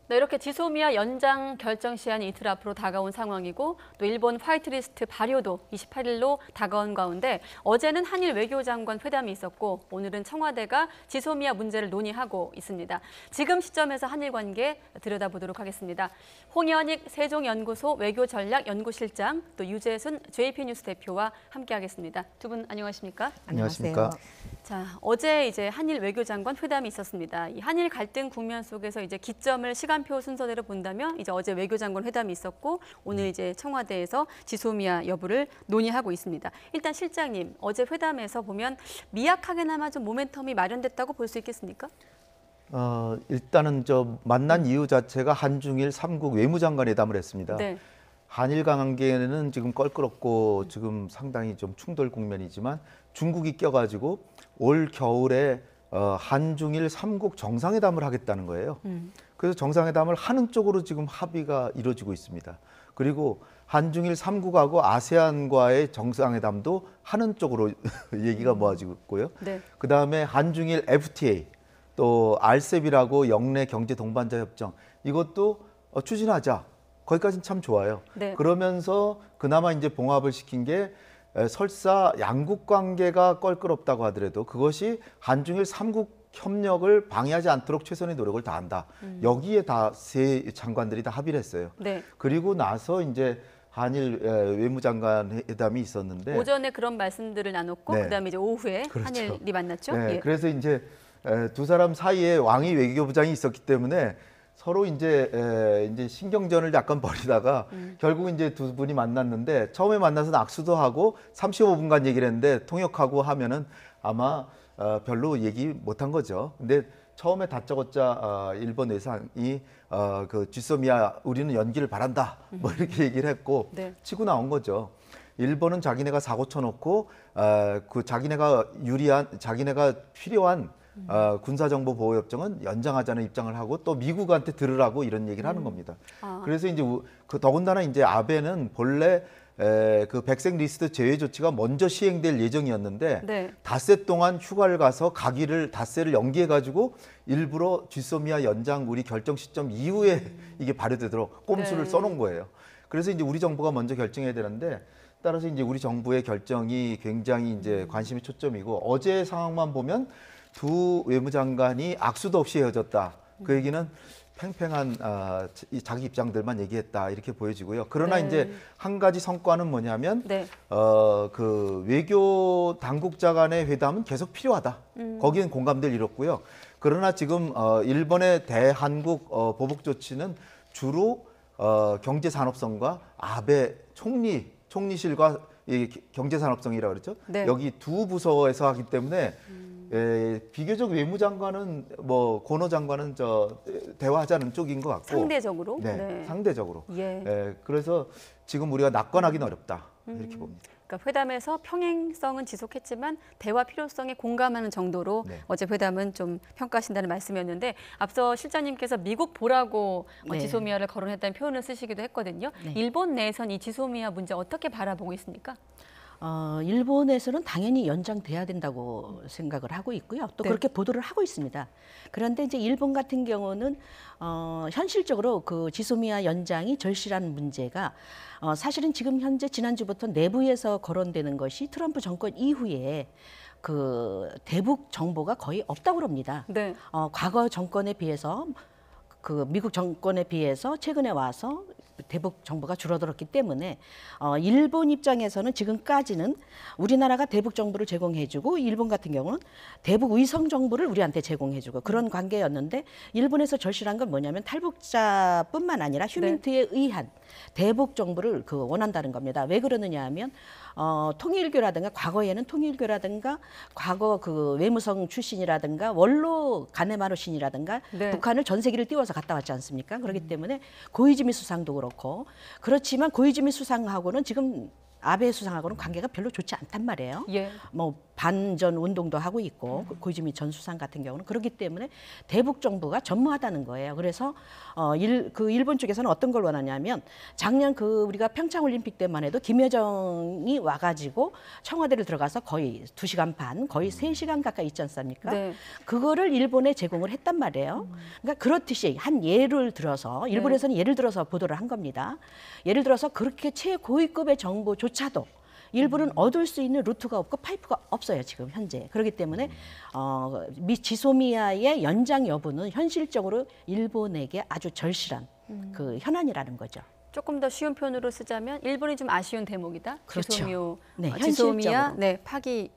네, 이렇게 지소미아 연장 결정 시한이 이틀 앞으로 다가온 상황이고 또 일본 화이트리스트 발효도 28일로 다가온 가운데 어제는 한일 외교장관 회담이 있었고 오늘은 청와대가 지소미아 문제를 논의하고 있습니다. 지금 시점에서 한일 관계 들여다보도록 하겠습니다. 홍현익 세종연구소 외교전략연구실장 또 유재순 JP뉴스 대표와 함께하겠습니다. 두 분 안녕하십니까? 안녕하십니까? 자, 어제 이제 한일 외교장관 회담이 있었습니다. 이 한일 갈등 국면 속에서 이제 기점을 시간표 순서대로 본다면 이제 어제 외교장관 회담이 있었고 오늘 이제 청와대에서 지소미아 여부를 논의하고 있습니다. 일단 실장님, 어제 회담에서 보면 미약하게나마 좀 모멘텀이 마련됐다고 볼 수 있겠습니까? 일단은 만난 이유 자체가 한중일 3국 외무장관 회담을 했습니다. 네. 한일 관계는 지금 껄끄럽고 지금 상당히 좀 충돌 국면이지만 중국이 껴가지고 올 겨울에 한중일 3국 정상회담을 하겠다는 거예요. 그래서 정상회담을 하는 쪽으로 지금 합의가 이루어지고 있습니다. 그리고 한중일 3국하고 아세안과의 정상회담도 하는 쪽으로 얘기가 모아지고 있고요. 네. 그다음에 한중일 FTA 또 RCEP이라고 영내 경제 동반자 협정 이것도 추진하자. 거기까지는 참 좋아요. 네. 그러면서 그나마 이제 봉합을 시킨 게 설사 양국 관계가 껄끄럽다고 하더라도 그것이 한중일 3국 협력을 방해하지 않도록 최선의 노력을 다한다. 여기에 다 세 장관들이 다 합의를 했어요. 네. 그리고 나서 이제 한일 외무장관 회담이 있었는데 오전에 그런 말씀들을 나눴고 네. 그다음에 이제 오후에 그렇죠. 한일이 만났죠. 네, 예. 그래서 이제 두 사람 사이에 왕이 외교부장이 있었기 때문에 서로 이제 신경전을 약간 벌이다가 결국 이제 두 분이 만났는데 처음에 만나서 악수도 하고 35분간 얘기를 했는데 통역하고 하면은 아마 별로 얘기 못한 거죠. 근데 처음에 다짜고짜 일본 외상이 그 지소미아 우리는 연기를 바란다 뭐 이렇게 얘기를 했고 네. 치고 나온 거죠. 일본은 자기네가 사고 쳐놓고 그 자기네가 필요한 군사정보보호협정은 연장하자는 입장을 하고 또 미국한테 들으라고 이런 얘기를 하는 겁니다. 그래서 이제 그 더군다나 이제 아베는 본래 그 백색 리스트 제외 조치가 먼저 시행될 예정이었는데 네. 닷새 동안 휴가를 가서 가기를 닷새를 연기해 가지고 일부러 지소미아 연장 우리 결정 시점 이후에 이게 발효되도록 꼼수를 네. 써놓은 거예요. 그래서 이제 우리 정부가 먼저 결정해야 되는데 따라서 이제 우리 정부의 결정이 굉장히 이제 관심이 초점이고 어제 상황만 보면 두 외무장관이 악수도 없이 헤어졌다. 그 얘기는 팽팽한 자기 입장들만 얘기했다 이렇게 보여지고요. 그러나 네. 이제 한 가지 성과는 뭐냐면 네. 그 외교 당국자 간의 회담은 계속 필요하다. 거기엔 공감대를 이뤘고요. 그러나 지금 일본의 대한국 보복 조치는 주로 경제산업성과 아베 총리실과 이 경제산업성이라고 그랬죠. 네. 여기 두 부서에서 하기 때문에 비교적 외무장관은 고노 장관은 대화하자는 쪽인 것 같고 상대적으로. 네, 네. 상대적으로. 예. 그래서 지금 우리가 낙관하기는 어렵다 이렇게 봅니다. 그러니까 회담에서 평행성은 지속했지만 대화 필요성에 공감하는 정도로 네. 어제 회담은 좀 평가하신다는 말씀이었는데 앞서 실장님께서 미국 보라고 네. 지소미아를 거론했다는 표현을 쓰시기도 했거든요. 네. 일본 내에선 이 지소미아 문제 어떻게 바라보고 있습니까? 일본에서는 당연히 연장돼야 된다고 생각을 하고 있고요. 또 네. 그렇게 보도를 하고 있습니다. 그런데 이제 일본 같은 경우는 현실적으로 그 지소미아 연장이 절실한 문제가 사실은 지금 현재 지난주부터 내부에서 거론되는 것이 트럼프 정권 이후에 그 대북 정보가 거의 없다고 합니다. 네. 과거 정권에 비해서 그 미국 정권에 비해서 최근에 와서 대북 정보가 줄어들었기 때문에 일본 입장에서는 지금까지는 우리나라가 대북 정보를 제공해주고 일본 같은 경우는 대북 위성 정보를 우리한테 제공해주고 그런 관계였는데 일본에서 절실한 건 뭐냐면 탈북자뿐만 아니라 휴민트에 의한 대북 정보를 원한다는 겁니다. 왜 그러느냐 하면 통일교라든가 과거에는 통일교라든가 과거 그 외무성 출신이라든가 원로 가네마루 신이라든가 네. 북한을 전세기를 띄워서 갔다 왔지 않습니까? 그렇기 때문에 고이즈미 수상도 그렇고 그렇지만 고이즈미 수상하고는 지금 아베 수상하고는 관계가 별로 좋지 않단 말이에요. 예. 뭐 반전 운동도 하고 있고 고이즈미 전 수상 같은 경우는 그렇기 때문에 대북 정부가 전무하다는 거예요. 그래서 그 일본 쪽에서는 어떤 걸 원하냐면 작년 그 우리가 평창 올림픽 때만 해도 김여정이 와가지고 청와대를 들어가서 거의 2시간 반, 거의 3시간 가까이 있지 않습니까? 네. 그거를 일본에 제공을 했단 말이에요. 그러니까 그렇듯이 한 예를 들어서 일본에서는 예를 들어서 보도를 한 겁니다. 예를 들어서 그렇게 최고위급의 정보조차도 일부는 얻을 수 있는 루트가 없고 파이프가 없어요, 지금 현재. 그렇기 때문에 지소미아의 연장 여부는 현실적으로 일본에게 아주 절실한 그 현안이라는 거죠. 조금 더 쉬운 표현으로 쓰자면 일본이 좀 아쉬운 대목이다. 그렇죠. 지소미아, 네, 지소미아 현실적으로. 파기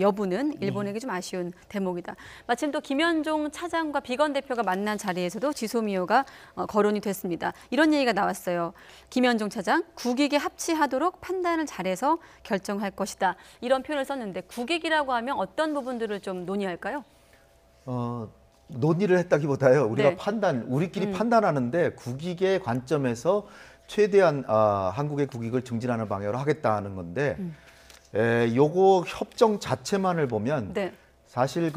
여부는 일본에게 좀 아쉬운 대목이다. 마침 또 김현종 차장과 비건 대표가 만난 자리에서도 지소미아가 거론이 됐습니다. 이런 얘기가 나왔어요. 김현종 차장, 국익에 합치하도록 판단을 잘해서 결정할 것이다. 이런 표현을 썼는데 국익이라고 하면 어떤 부분들을 좀 논의할까요? 논의를 했다기보다요. 우리가 네. 우리끼리 판단하는데 국익의 관점에서 최대한 한국의 국익을 증진하는 방향으로 하겠다는 건데 요거 협정 자체만을 보면 네. 사실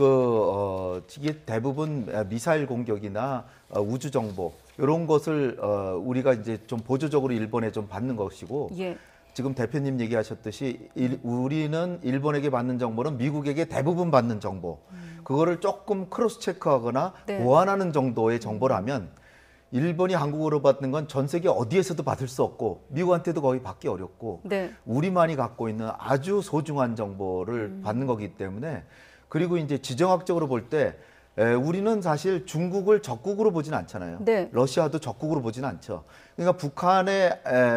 이게 대부분 미사일 공격이나 우주 정보 이런 것을 우리가 이제 좀 보조적으로 일본에 좀 받는 것이고 예. 지금 대표님 얘기하셨듯이 우리는 일본에게 받는 정보는 미국에게 대부분 받는 정보 그거를 조금 크로스 체크하거나 네. 보완하는 정도의 정보라면 일본이 한국으로 받는 건 전 세계 어디에서도 받을 수 없고 미국한테도 거의 받기 어렵고 네. 우리만이 갖고 있는 아주 소중한 정보를 받는 거기 때문에 그리고 이제 지정학적으로 볼 때 우리는 사실 중국을 적국으로 보진 않잖아요. 네. 러시아도 적국으로 보진 않죠. 그러니까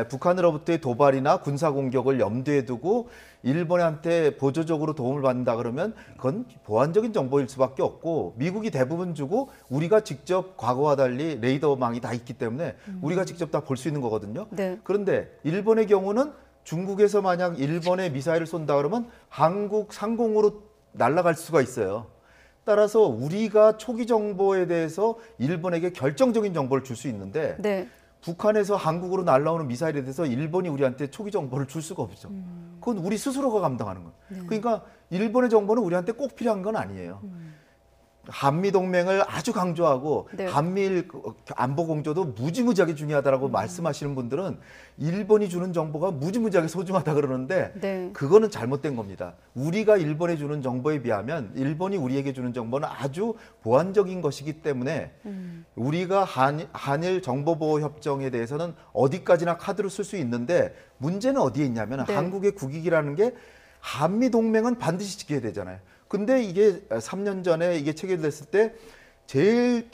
북한으로부터의 도발이나 군사 공격을 염두에 두고 일본한테 보조적으로 도움을 받는다 그러면 그건 보완적인 정보일 수밖에 없고 미국이 대부분 주고 우리가 직접 과거와 달리 레이더망이 다 있기 때문에 우리가 직접 다 볼 수 있는 거거든요. 네. 그런데 일본의 경우는 중국에서 만약 일본에 미사일을 쏜다 그러면 한국 상공으로 날아갈 수가 있어요. 따라서 우리가 초기 정보에 대해서 일본에게 결정적인 정보를 줄 수 있는데 네. 북한에서 한국으로 날아오는 미사일에 대해서 일본이 우리한테 초기 정보를 줄 수가 없죠. 그건 우리 스스로가 감당하는 거예요. 그러니까 일본의 정보는 우리한테 꼭 필요한 건 아니에요. 한미 동맹을 아주 강조하고 네. 한미일 안보 공조도 무지무지하게 중요하다라고 말씀하시는 분들은 일본이 주는 정보가 무지무지하게 소중하다 그러는데 네. 그거는 잘못된 겁니다. 우리가 일본에 주는 정보에 비하면 일본이 우리에게 주는 정보는 아주 보완적인 것이기 때문에 우리가 한일 정보보호 협정에 대해서는 어디까지나 카드를 쓸 수 있는데 문제는 어디에 있냐면 네. 한국의 국익이라는 게 한미 동맹은 반드시 지켜야 되잖아요. 근데 이게 3년 전에 이게 체결됐을 때 제일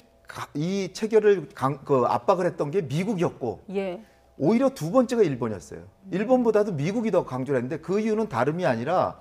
이 체결을 압박을 했던 게 미국이었고 예. 오히려 두 번째가 일본이었어요. 일본보다도 미국이 더 강조를 했는데 그 이유는 다름이 아니라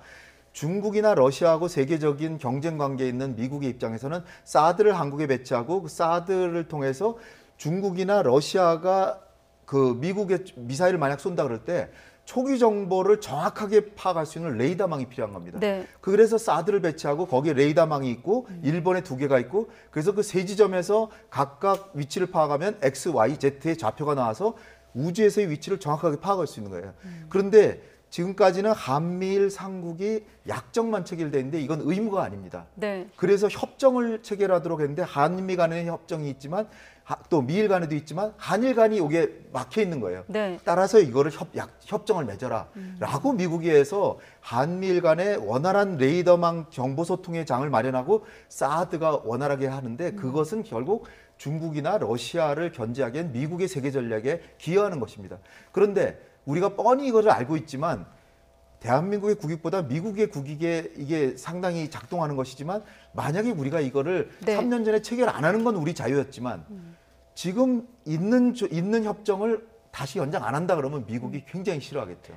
중국이나 러시아하고 세계적인 경쟁 관계에 있는 미국의 입장에서는 사드를 한국에 배치하고 그 사드를 통해서 중국이나 러시아가 그 미국의 미사일을 만약 쏜다 그럴 때 초기 정보를 정확하게 파악할 수 있는 레이더망이 필요한 겁니다. 네. 그래서 사드를 배치하고 거기에 레이더망이 있고 일본에 2개가 있고 그래서 그 세 지점에서 각각 위치를 파악하면 X, Y, Z의 좌표가 나와서 우주에서의 위치를 정확하게 파악할 수 있는 거예요. 그런데 지금까지는 한미일 삼국이 약정만 체결돼 있는데 이건 의무가 아닙니다. 네. 그래서 협정을 체결하도록 했는데 한미 간의 협정이 있지만 또 미일 간에도 있지만 한일 간이 여기에 막혀 있는 거예요. 네. 따라서 이거를 협정을 맺어라 라고 미국이 해서 한미일 간의 원활한 레이더망 정보소통의 장을 마련하고 사드가 원활하게 하는데 그것은 결국 중국이나 러시아를 견제하기엔 미국의 세계 전략에 기여하는 것입니다. 그런데 우리가 뻔히 이것을 알고 있지만 대한민국의 국익보다 미국의 국익에 이게 상당히 작동하는 것이지만 만약에 우리가 이거를 네. 3년 전에 체결 안 하는 건 우리 자유였지만 지금 있는 협정을 다시 연장 안 한다 그러면 미국이 굉장히 싫어하겠죠.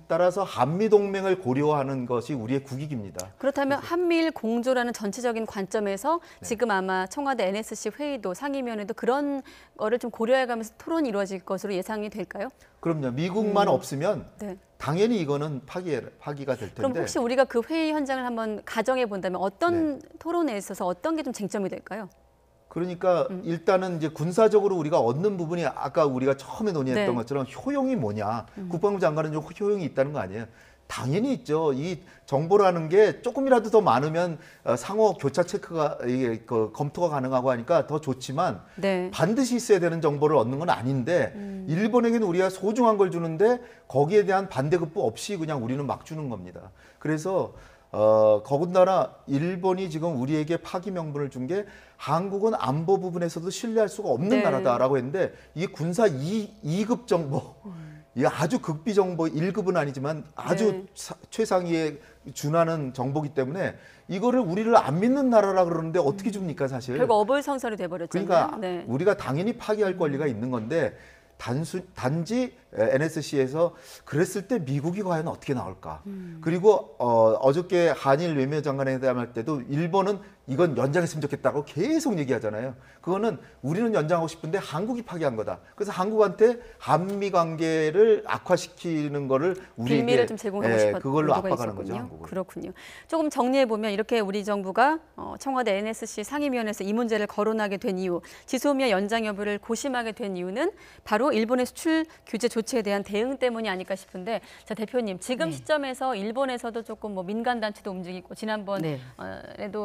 따라서 한미 동맹을 고려하는 것이 우리의 국익입니다. 그렇다면 한미일 공조라는 전체적인 관점에서 지금 아마 청와대 NSC 회의도 상임위원회도 그런 거를 좀 고려해가면서 토론이 이루어질 것으로 예상이 될까요? 그럼요. 미국만 없으면 네. 당연히 이거는 파기가 될 텐데. 그럼 혹시 우리가 그 회의 현장을 한번 가정해 본다면 어떤 토론에 있어서 어떤 게 좀 쟁점이 될까요? 그러니까 일단은 이제 군사적으로 우리가 얻는 부분이 아까 우리가 처음에 논의했던 네. 것처럼 효용이 뭐냐. 국방부 장관은 좀 효용이 있다는 거 아니에요. 당연히 있죠. 이 정보라는 게 조금이라도 더 많으면 상호 교차 체크가 이게 검토가 가능하고 하니까 더 좋지만 네. 반드시 있어야 되는 정보를 얻는 건 아닌데 일본에게는 우리가 소중한 걸 주는데 거기에 대한 반대급부 없이 그냥 우리는 막 주는 겁니다. 그래서 더군다나 일본이 지금 우리에게 파기 명분을 준 게 한국은 안보 부분에서도 신뢰할 수가 없는 네. 나라다라고 했는데 이게 군사 2급 정보 이게 아주 극비 정보 1급은 아니지만 아주 네. 최상위에 준하는 정보기 때문에 이거를 우리를 안 믿는 나라라 그러는데 어떻게 줍니까 사실. 결국 어불성설이 돼버렸잖아요. 그러니까 네. 우리가 당연히 파기할 권리가 있는 건데 단지 NSC에서 그랬을 때 미국이 과연 어떻게 나올까. 그리고 어저께 한일 외무장관회담 할 때도 일본은 이건 연장했으면 좋겠다고 계속 얘기하잖아요. 그거는 우리는 연장하고 싶은데 한국이 파기한 거다. 그래서 한국한테 한미 관계를 악화시키는 거를 우리에게 빌미를 좀 제공하고 싶었던 그걸로 의도가 압박하는 거죠. 있었군요. 한국을. 그렇군요. 조금 정리해 보면 이렇게 우리 정부가 청와대 NSC 상임위원회에서 이 문제를 거론하게 된 이유, 지소미아 연장 여부를 고심하게 된 이유는 바로 일본의 수출 규제 조치에 대한 대응 때문이 아닐까 싶은데, 자 대표님 지금 네. 시점에서 일본에서도 조금 뭐 민간 단체도 움직이고 지난번에도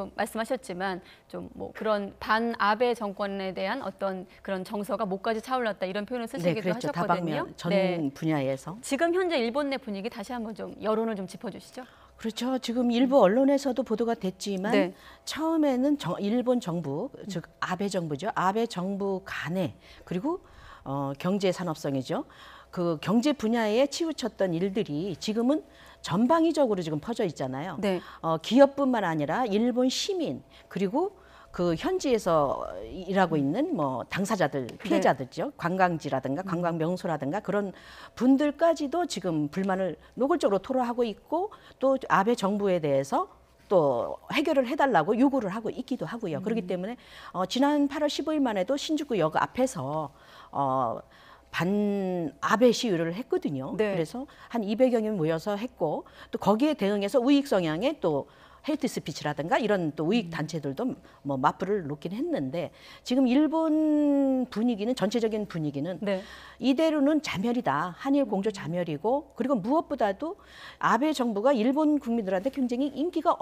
네. 말씀하셨지만 좀 뭐 그런 반 아베 정권에 대한 어떤 그런 정서가 목까지 차올랐다 이런 표현을 네, 쓰시기도 그렇죠. 하셨거든요. 다방면 전 네. 분야에서. 지금 현재 일본 내 분위기 다시 한번 좀 여론을 좀 짚어주시죠. 그렇죠. 지금 일부 언론에서도 보도가 됐지만 네. 처음에는 일본 정부, 즉 아베 정부죠. 아베 정부 간에 그리고 경제 산업성이죠. 그 경제 분야에 치우쳤던 일들이 지금은 전방위적으로 지금 퍼져 있잖아요. 네. 기업뿐만 아니라 일본 시민 그리고 그 현지에서 일하고 있는 뭐 당사자들, 피해자들죠. 관광지라든가 관광 명소라든가 그런 분들까지도 지금 불만을 노골적으로 토로하고 있고 또 아베 정부에 대해서 또 해결을 해달라고 요구를 하고 있기도 하고요. 그렇기 때문에 지난 8월 15일만 해도 신주쿠역 앞에서 반 아베 시위를 했거든요. 네. 그래서 한 200여 명 모여서 했고 또 거기에 대응해서 우익 성향의 또 헤이트 스피치라든가 이런 또 우익 단체들도 뭐 맞불을 놓긴 했는데 지금 일본 분위기는 전체적인 분위기는 네. 이대로는 자멸이다. 한일 공조 자멸이고 그리고 무엇보다도 아베 정부가 일본 국민들한테 굉장히 인기가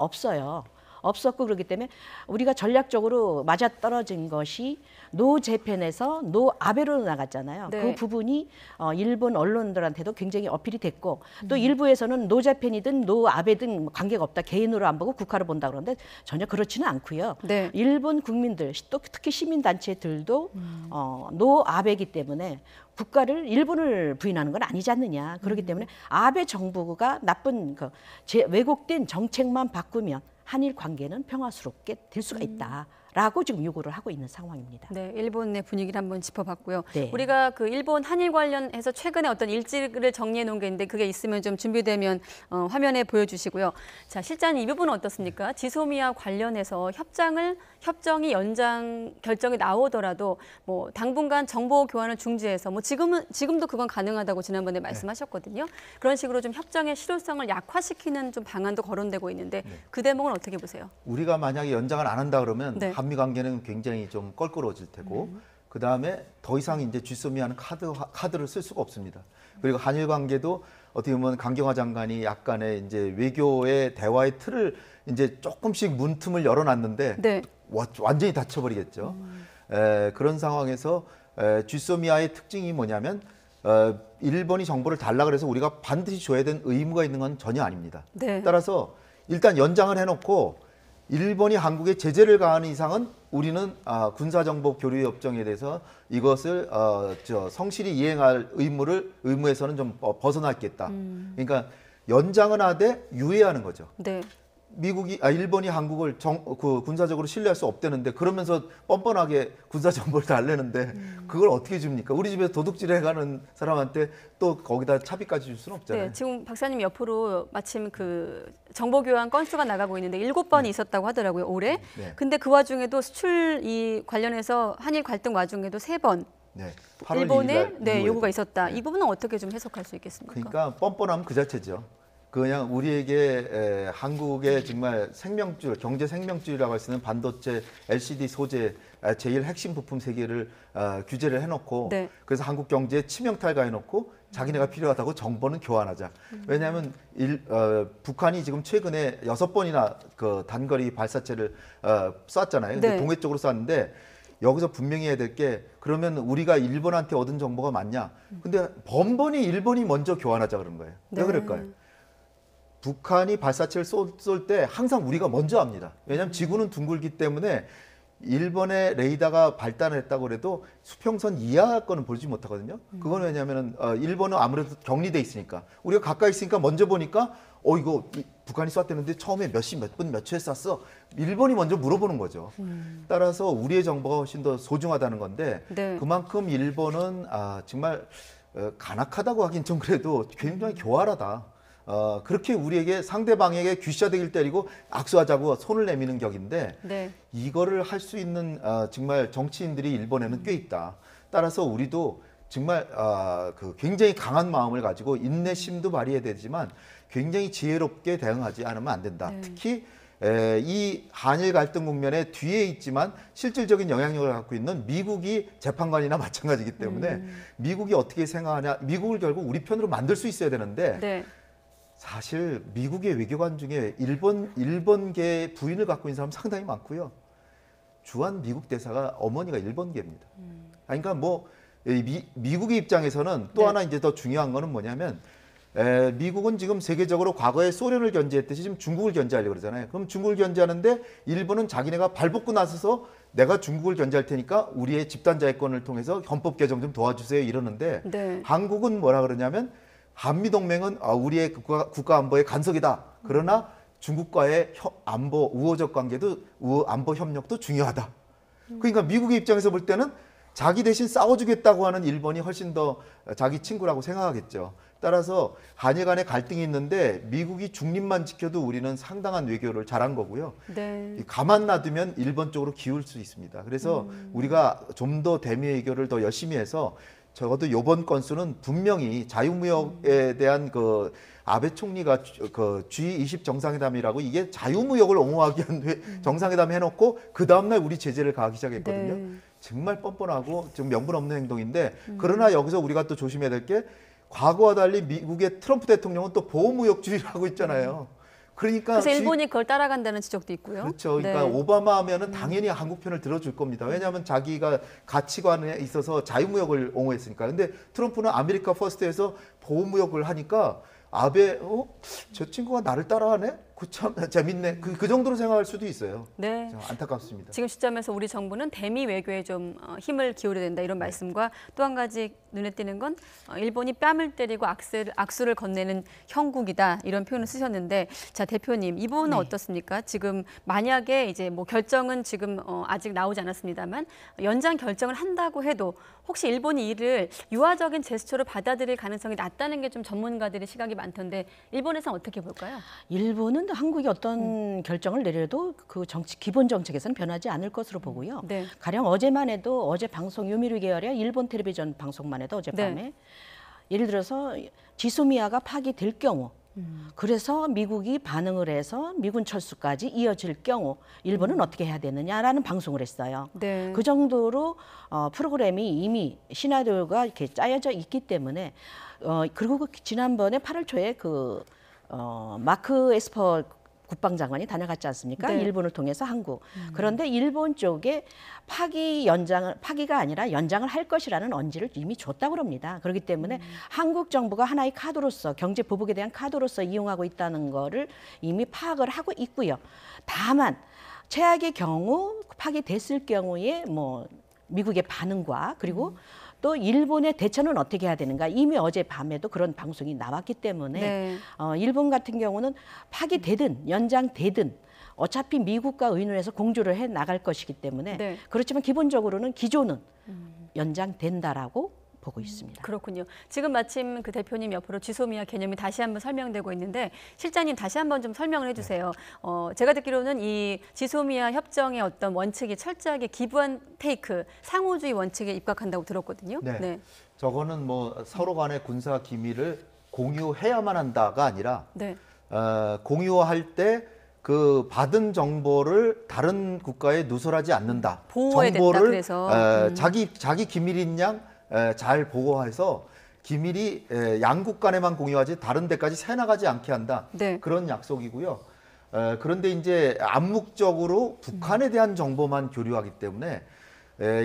없었고 그렇기 때문에 우리가 전략적으로 맞아떨어진 것이 노 재팬에서 노 아베로 나갔잖아요. 네. 그 부분이 일본 언론들한테도 굉장히 어필이 됐고 또 일부에서는 노 재팬이든 노 아베든 관계가 없다. 개인으로 안 보고 국가로 본다 그러는데 전혀 그렇지는 않고요. 네. 일본 국민들 또 특히 시민단체들도 노 아베이기 때문에 국가를 일본을 부인하는 건 아니지 않느냐. 그렇기 때문에 아베 정부가 나쁜 왜곡된 정책만 바꾸면 한일 관계는 평화스럽게 될 수가 있다라고 지금 요구를 하고 있는 상황입니다. 네, 일본 내 분위기를 한번 짚어봤고요. 네. 우리가 그 일본 한일 관련해서 최근에 어떤 일지를 정리해 놓은 게 있는데 그게 있으면 좀 준비되면 화면에 보여주시고요. 자, 실장님 이 부분은 어떻습니까? 지소미아 관련해서 협정이 연장 결정이 나오더라도 뭐 당분간 정보 교환을 중지해서 뭐 지금도 그건 가능하다고 지난번에 말씀하셨거든요. 그런 식으로 좀 협정의 실효성을 약화시키는 좀 방안도 거론되고 있는데 그 대목은 어떻게 보세요? 우리가 만약에 연장을 안 한다 그러면 네. 한미 관계는 굉장히 좀 껄끄러워질 테고 그 다음에 더 이상 이제 쥐소미하는 카드를 쓸 수가 없습니다. 그리고 한일 관계도 어떻게 보면 강경화 장관이 약간의 이제 외교의 대화의 틀을 이제 조금씩 문틈을 열어놨는데 네. 완전히 닫혀버리겠죠. 그런 상황에서 쥐소미아의 특징이 뭐냐면 일본이 정보를 달라 그래서 우리가 반드시 줘야 되는 의무가 있는 건 전혀 아닙니다. 네. 따라서 일단 연장을 해놓고 일본이 한국에 제재를 가하는 이상은 우리는 군사정보 교류협정에 대해서 이것을 성실히 이행할 의무에서는 좀 벗어났겠다. 그러니까 연장은 하되 유예하는 거죠. 네. 일본이 한국을 군사적으로 신뢰할 수 없다는데 그러면서 뻔뻔하게 군사정보를 달래는데 그걸 어떻게 줍니까? 우리 집에서 도둑질 해가는 사람한테 또 거기다 차비까지 줄 수는 없잖아요. 네, 지금 박사님 옆으로 마침 그 정보 교환 건수가 나가고 있는데 7번이 있었다고 하더라고요, 올해. 네. 근데 그 와중에도 수출 이 관련해서 한일 갈등 와중에도 3번 네. 8월 일본의 2일 날 요구가 이후에도. 있었다. 네. 이 부분은 어떻게 좀 해석할 수 있겠습니까? 그러니까 뻔뻔하면 그 자체죠. 그냥 우리에게 한국의 정말 생명줄, 경제 생명줄이라고 할 수 있는 반도체, LCD 소재 제일 핵심 부품 세 개를 규제를 해놓고 네. 그래서 한국 경제에 치명타를 가해놓고 자기네가 필요하다고 정보는 교환하자. 왜냐하면 북한이 지금 최근에 6번이나 그 단거리 발사체를 쐈잖아요. 근데 네. 동해 쪽으로 쐈는데 여기서 분명히 해야 될 게 그러면 우리가 일본한테 얻은 정보가 맞냐? 근데 번번이 일본이 먼저 교환하자 그런 거예요. 왜 네. 그럴까요? 북한이 발사체를 쏠 때 항상 우리가 먼저 합니다. 왜냐하면 지구는 둥글기 때문에 일본의 레이더가 발달했다고 그래도 수평선 이하 거는 보지 못하거든요. 그건 왜냐하면 일본은 아무래도 격리돼 있으니까 우리가 가까이 있으니까 먼저 보니까 이거 북한이 쐈대는데 처음에 몇 시 몇 분 몇 초에 쐈어. 일본이 먼저 물어보는 거죠. 따라서 우리의 정보가 훨씬 더 소중하다는 건데 네. 그만큼 일본은 정말 간악하다고 하긴 좀 그래도 굉장히 교활하다. 그렇게 우리에게 상대방에게 귀샤대기를 때리고 악수하자고 손을 내미는 격인데 네. 이거를 할 수 있는 정말 정치인들이 일본에는 꽤 있다. 따라서 우리도 정말 그 굉장히 강한 마음을 가지고 인내심도 발휘해야 되지만 굉장히 지혜롭게 대응하지 않으면 안 된다. 네. 특히 이 한일 갈등 국면에 뒤에 있지만 실질적인 영향력을 갖고 있는 미국이 재판관이나 마찬가지이기 때문에 미국이 어떻게 생각하냐. 미국을 결국 우리 편으로 만들 수 있어야 되는데 네. 사실 미국의 외교관 중에 일본계 부인을 갖고 있는 사람 상당히 많고요. 주한 미국 대사가 어머니가 일본계입니다. 그러니까 뭐 미국의 입장에서는 또 네. 하나 이제 더 중요한 거는 뭐냐면 미국은 지금 세계적으로 과거에 소련을 견제했듯이 지금 중국을 견제하려고 그러잖아요. 그럼 중국을 견제하는데 일본은 자기네가 발벗고 나서서 내가 중국을 견제할 테니까 우리의 집단자위권을 통해서 헌법 개정 좀 도와주세요 이러는데 네. 한국은 뭐라 그러냐면 한미동맹은 우리의 국가 안보의 간섭이다. 그러나 중국과의 안보 우호적 관계도 안보 협력도 중요하다. 그러니까 미국의 입장에서 볼 때는 자기 대신 싸워주겠다고 하는 일본이 훨씬 더 자기 친구라고 생각하겠죠. 따라서 한일 간에 갈등이 있는데 미국이 중립만 지켜도 우리는 상당한 외교를 잘한 거고요. 네. 가만 놔두면 일본 쪽으로 기울 수 있습니다. 그래서 우리가 좀 더 대미 외교를 더 열심히 해서 적어도 이번 건수는 분명히 자유무역에 대한 그 아베 총리가 그 G20 정상회담이라고 이게 자유무역을 옹호하기 위한 정상회담 해놓고 그 다음날 우리 제재를 가하기 시작했거든요. 네. 정말 뻔뻔하고 좀 명분 없는 행동인데 그러나 여기서 우리가 또 조심해야 될 게 과거와 달리 미국의 트럼프 대통령은 또 보호무역주의를 하고 있잖아요. 그러니까 그래서 일본이 그걸 따라간다는 지적도 있고요. 그렇죠. 그러니까 네. 오바마 하면은 당연히 한국 편을 들어줄 겁니다. 왜냐하면 자기가 가치관에 있어서 자유무역을 옹호했으니까. 근데 트럼프는 아메리카 퍼스트에서 보호무역을 하니까 아베 저 친구가 나를 따라하네? 그 참 재밌네. 그 정도로 생각할 수도 있어요. 네. 참 안타깝습니다. 지금 시점에서 우리 정부는 대미 외교에 좀 힘을 기울여야 된다 이런 말씀과 또 한 가지 눈에 띄는 건 일본이 뺨을 때리고 악수를 건네는 형국이다 이런 표현을 쓰셨는데 자 대표님 이 부분은 네. 어떻습니까? 지금 만약에 이제 뭐 결정은 지금 아직 나오지 않았습니다만 연장 결정을 한다고 해도 혹시 일본이 이를 유화적인 제스처로 받아들일 가능성이 낮다는 게 좀 전문가들의 시각이 많던데 일본에서는 어떻게 볼까요? 일본은 한국이 어떤 결정을 내려도 그 기본 정책에서는 변하지 않을 것으로 보고요. 네. 가령 어제만 해도 어제 방송 요미르 계열의 일본 텔레비전 방송만 해도 어젯밤에 네. 예를 들어서 지소미아가 파기될 경우 그래서 미국이 반응을 해서 미군 철수까지 이어질 경우 일본은 어떻게 해야 되느냐라는 방송을 했어요. 네. 그 정도로 프로그램이 이미 시나리오가 이렇게 짜여져 있기 때문에 그리고 지난번에 8월 초에 마크 에스퍼 국방장관이 다녀갔지 않습니까? 네. 일본을 통해서 한국. 그런데 일본 쪽에 파기가 아니라 연장을 할 것이라는 언지를 이미 줬다고 합니다. 그렇기 때문에 한국 정부가 하나의 카드로서 경제 보복에 대한 카드로서 이용하고 있다는 거를 이미 파악을 하고 있고요. 다만 최악의 경우 파기됐을 경우에 뭐 미국의 반응과 그리고 또 일본의 대처는 어떻게 해야 되는가 이미 어제 밤에도 그런 방송이 나왔기 때문에 네. 일본 같은 경우는 파기되든 연장되든 어차피 미국과 의논해서 공조를 해 나갈 것이기 때문에 네. 그렇지만 기본적으로는 기조는 연장된다라고 보고 있습니다. 그렇군요. 지금 마침 그 대표님 옆으로 지소미아 개념이 다시 한번 설명되고 있는데 실장님 다시 한번 좀 설명을 해주세요. 제가 듣기로는 이 지소미아 협정의 어떤 원칙이 철저하게 기브한 테이크, 상호주의 원칙에 입각한다고 들었거든요. 네. 저거는 뭐 서로 간의 군사 기밀을 공유해야만 한다가 아니라 네. 공유할 때 그 받은 정보를 다른 국가에 누설하지 않는다. 보호해야 된다, 정보를 그래서. 자기 기밀인 양 잘 보호해서 기밀이 양국 간에만 공유하지 다른 데까지 새나가지 않게 한다. 네. 그런 약속이고요. 그런데 이제 암묵적으로 북한에 대한 정보만 교류하기 때문에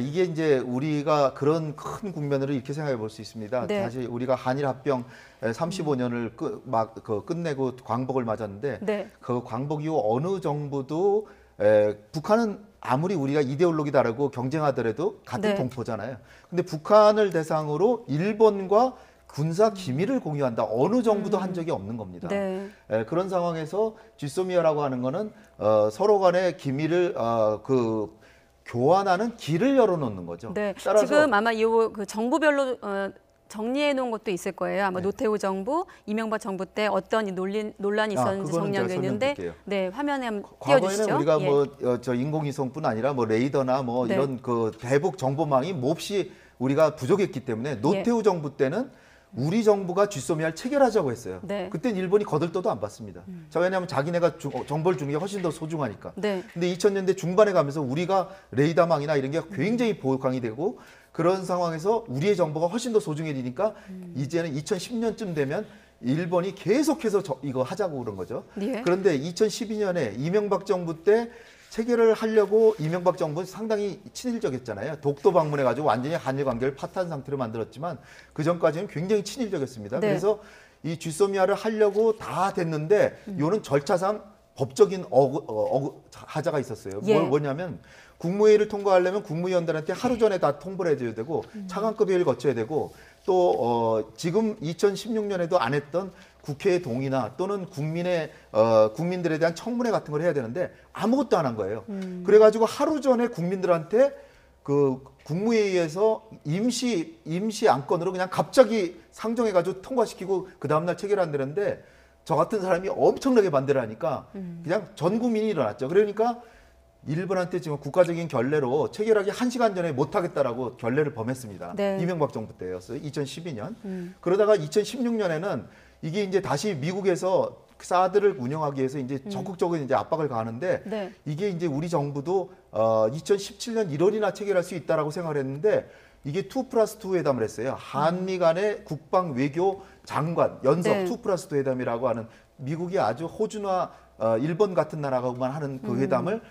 이게 이제 우리가 그런 큰 국면으로 이렇게 생각해 볼 수 있습니다. 네. 사실 우리가 한일 합병 35년을 끝내고 광복을 맞았는데 네. 그 광복 이후 어느 정부도 북한은 아무리 우리가 이데올로기 다르고 경쟁하더라도 같은 네. 동포잖아요. 근데 북한을 대상으로 일본과 군사 기밀을 공유한다. 어느 정부도 한 적이 없는 겁니다. 네. 그런 상황에서 지소미아라고 하는 거는 서로 간의 기밀을 교환하는 길을 열어놓는 거죠. 네. 따라서 지금 아마 그 정부별로 정리해 놓은 것도 있을 거예요. 아마 네. 노태우 정부, 이명박 정부 때 어떤 논란이 있었는지 그거는 제가 정리했는데, 설명드릴게요. 네, 화면에 한번 과거에는 띄워주시죠. 우리가 예. 뭐 저 인공위성뿐 아니라 뭐 레이더나 뭐 네. 이런 그 대북 정보망이 몹시 우리가 부족했기 때문에 노태우 정부 때는 우리 정부가 쥐소미아를 체결하자고 했어요. 네. 그땐 일본이 거들떠도 안 받습니다. 자, 왜냐하면 자기네가 정보를 주는 게 훨씬 더 소중하니까. 네. 근데 2000년대 중반에 가면서 우리가 레이더망이나 이런 게 굉장히 보강이 되고 그런 상황에서 우리의 정보가 훨씬 더 소중해지니까 이제는 2010년쯤 되면 일본이 계속해서 이거 하자고 그런 거죠. 예. 그런데 2012년에 이명박 정부 때 체결을 하려고 이명박 정부는 상당히 친일적이었잖아요. 독도 방문해가지고 완전히 한일 관계를 파탄 상태로 만들었지만 그 전까지는 굉장히 친일적이었습니다. 네. 그래서 이 쥐소미아를 하려고 다 됐는데 이거는 절차상 법적인 하자가 있었어요. 예. 뭐냐면 국무회의를 통과하려면 국무위원들한테 하루 전에 다 통보를 해줘야 되고 차관급 회의를 거쳐야 되고 또 지금 2016년에도 안 했던 국회의 동의나 또는 국민들에 대한 청문회 같은 걸 해야 되는데 아무것도 안 한 거예요. 그래가지고 하루 전에 국민들한테 그 국무회의에서 임시 안건으로 그냥 갑자기 상정해가지고 통과시키고 그 다음날 체결한다는데 저 같은 사람이 엄청나게 반대를 하니까 그냥 전 국민이 일어났죠. 그러니까 일본한테 지금 국가적인 결례로 체결하기 1시간 전에 못하겠다라고 결례를 범했습니다. 네. 이명박 정부 때였어요. 2012년. 그러다가 2016년에는 이게 이제 다시 미국에서 사드를 운영하기 위해서 이제 적극적으로 이제 압박을 가하는데 네. 이게 이제 우리 정부도 2017년 1월이나 체결할 수 있다라고 생각을 했는데 이게 2+2 회담을 했어요. 한미 간의 국방 외교 장관 연석 네. 2+2 회담이라고 하는 미국이 아주 호주나 일본 같은 나라가만 하는 그 회담을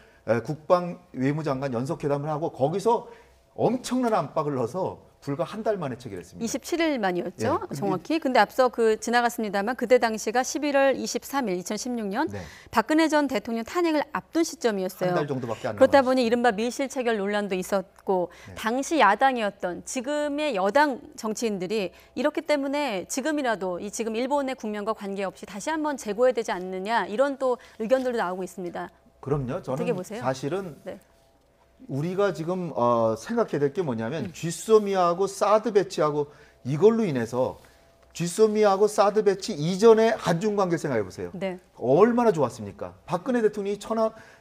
국방 외무장관 연석 회담을 하고 거기서 엄청난 압박을 넣어서 불과 한 달 만에 체결했습니다. 27일 만이었죠, 예, 정확히. 근데 앞서 지나갔습니다만 그때 당시가 11월 23일 2016년 네. 박근혜 전 대통령 탄핵을 앞둔 시점이었어요. 한 달 정도밖에 안 그렇다 남았어요. 보니 이른바 밀실 체결 논란도 있었고 당시 야당이었던 지금의 여당 정치인들이 이렇기 때문에 지금이라도 지금 일본의 국면과 관계없이 다시 한번 재고해야 되지 않느냐 이런 또 의견들도 나오고 있습니다. 그럼요. 어떻게 저는 보세요? 사실은 네. 우리가 지금 생각해야 될 게 뭐냐면 쥐소미아하고 사드 배치하고 이걸로 인해서 쥐소미아하고 사드 배치 이전에 한중 관계 생각해 보세요. 네. 얼마나 좋았습니까? 박근혜 대통령이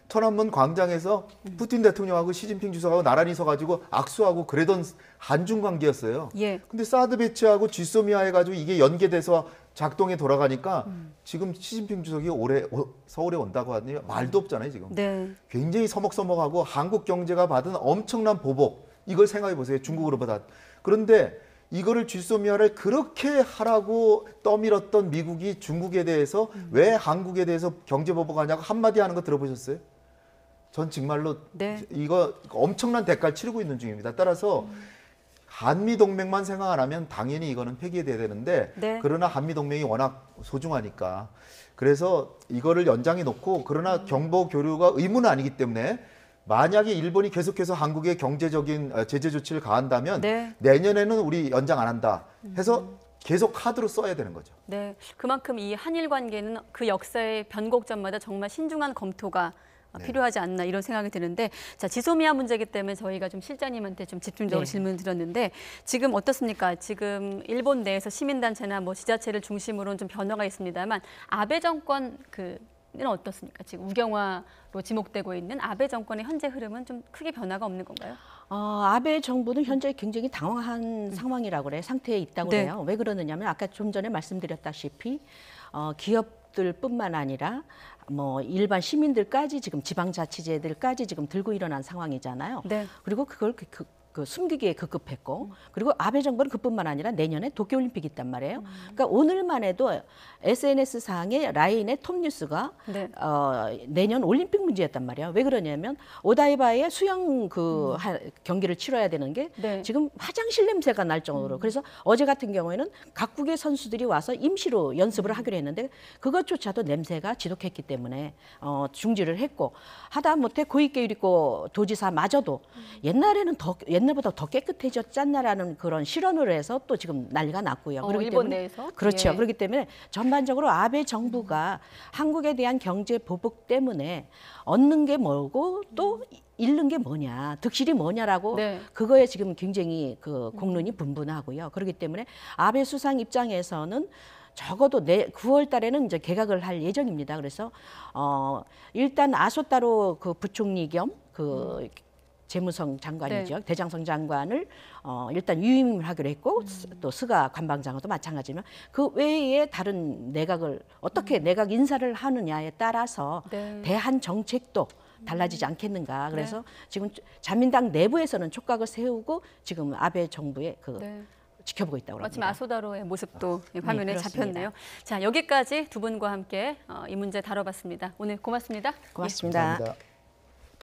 천안문 광장에서 푸틴 대통령하고 시진핑 주석하고 나란히 서가지고 악수하고 그러던 한중 관계였어요. 예. 근데 사드 배치하고 쥐소미아 해가지고 이게 연계돼서 작동에 돌아가니까 지금 시진핑 주석이 올해 서울에 온다고 하더니 말도 없잖아요 지금. 네. 굉장히 서먹서먹하고 한국 경제가 받은 엄청난 보복 이걸 생각해 보세요. 중국으로 받아. 그런데 이거를 쥐소미아를 그렇게 하라고 떠밀었던 미국이 중국에 대해서 왜 한국에 대해서 경제 보복하냐고 한마디 하는 거 들어보셨어요? 전 정말로 네. 이거 엄청난 대가를 치르고 있는 중입니다. 따라서 한미 동맹만 생각 안 하면 당연히 이거는 폐기돼야 되는데 네. 그러나 한미 동맹이 워낙 소중하니까 그래서 이거를 연장해 놓고 그러나 정보 교류가 의무는 아니기 때문에 만약에 일본이 계속해서 한국에 경제적인 제재 조치를 가한다면 네. 내년에는 우리 연장 안 한다 해서 계속 카드로 써야 되는 거죠. 네. 그만큼 이 한일 관계는 그 역사의 변곡점마다 정말 신중한 검토가 필요하지 않나 이런 생각이 드는데 자 지소미아 문제이기 때문에 저희가 좀 실장님한테 좀 집중적으로 네. 질문을 드렸는데 지금 어떻습니까? 지금 일본 내에서 시민단체나 뭐 지자체를 중심으로는 좀 변화가 있습니다만 아베 정권 그 어떻습니까? 지금 우경화로 지목되고 있는 아베 정권의 현재 흐름은 좀 크게 변화가 없는 건가요? 아베 정부는 현재 굉장히 당황한 상황이라고 그래요. 상태에 있다고 네. 그래요. 왜 그러느냐면 아까 좀 전에 말씀드렸다시피 기업들뿐만 아니라 뭐 일반 시민들까지 지금 지방자치제들까지 지금 들고 일어난 상황이잖아요. 네. 그리고 그걸 숨기기에 급급했고 그리고 아베 정부는 그뿐만 아니라 내년에 도쿄올림픽이 있단 말이에요. 그러니까 오늘만 해도 SNS상의 라인의 톱뉴스가 네. 내년 올림픽 문제였단 말이에요. 왜 그러냐면 오다이바의 수영 경기를 치러야 되는 게 네. 지금 화장실 냄새가 날 정도로 그래서 어제 같은 경우에는 각국의 선수들이 와서 임시로 연습을 하기로 했는데 그것조차도 냄새가 지독했기 때문에 중지를 했고 하다못해 고이케이리코 도지사마저도 옛날보다 더 깨끗해졌잖나라는 그런 실언을 해서 또 지금 난리가 났고요. 그렇기 일본 때문에 내에서? 그렇죠. 예. 그렇기 때문에 전반적으로 아베 정부가 한국에 대한 경제 보복 때문에 얻는 게 뭐고 또 잃는 게 뭐냐, 득실이 뭐냐라고 네. 그거에 지금 굉장히 그 공론이 분분하고요. 그렇기 때문에 아베 수상 입장에서는 적어도 9월 달에는 이제 개각을 할 예정입니다. 그래서 일단 아소타로 그 부총리 겸 재무성 장관이죠. 네. 대장성 장관을 일단 유임을 하기로 했고 또 스가 관방장관도 마찬가지지만 그 외에 다른 내각을 어떻게 내각 인사를 하느냐에 따라서 네. 대한 정책도 달라지지 않겠는가. 그래서 지금 자민당 내부에서는 촉각을 세우고 지금 아베 정부의 네. 지켜보고 있다고 마침 합니다. 아소다로의 모습도 화면에 그렇습니다. 잡혔네요. 자, 여기까지 두 분과 함께 이 문제 다뤄봤습니다. 오늘 고맙습니다. 고맙습니다. 감사합니다.